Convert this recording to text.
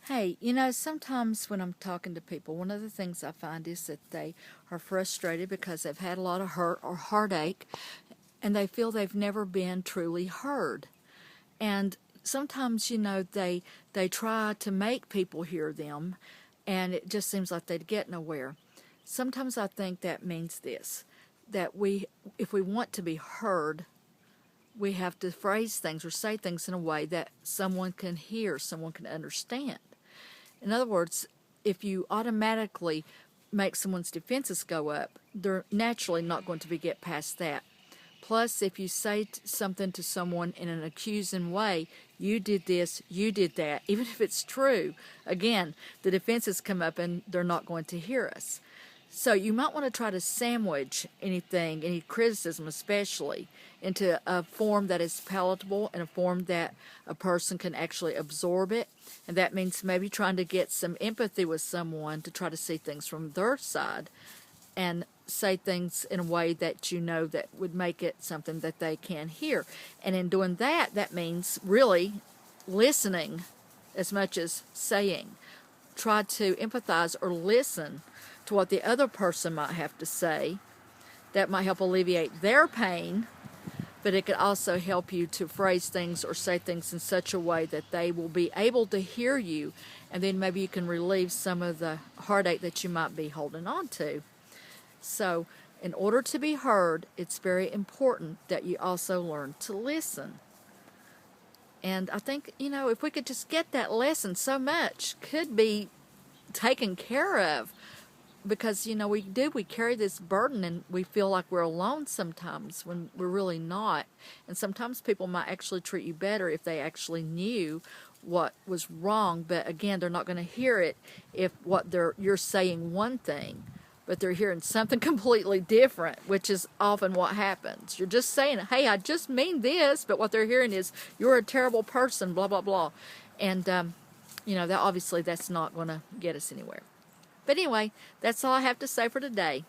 Hey, sometimes when I'm talking to people, one of the things I find is that they are frustrated because they've had a lot of hurt or heartache and they feel they've never been truly heard. And sometimes, they try to make people hear them and it just seems like they'd get nowhere. Sometimes I think that means this, that if we want to be heard, we have to phrase things or say things in a way that someone can hear, someone can understand. In other words, if you automatically make someone's defenses go up, they're naturally not going to get past that. Plus, if you say something to someone in an accusing way, you did this, you did that, even if it's true, again, the defenses come up and they're not going to hear us. So you might want to try to sandwich anything, any criticism especially, into a form that is palatable and a form that a person can actually absorb it. And that means maybe trying to get some empathy with someone to try to see things from their side and say things in a way that that would make it something that they can hear. And in doing that, that means really listening as much as saying. Try to empathize or listen to what the other person might have to say. That might help alleviate their pain, but it could also help you to phrase things or say things in such a way that they will be able to hear you, and then maybe you can relieve some of the heartache that you might be holding on to. So, in order to be heard, it's very important that you also learn to listen. And I think, if we could just get that lesson, so much could be taken care of. Because, we carry this burden and we feel like we're alone sometimes when we're really not. And sometimes people might actually treat you better if they actually knew what was wrong. But again, they're not going to hear it if you're saying one thing, but they're hearing something completely different, which is often what happens. You're just saying, hey, I just mean this, but what they're hearing is, you're a terrible person, blah, blah, blah. And, that obviously that's not going to get us anywhere. But anyway, that's all I have to say for today.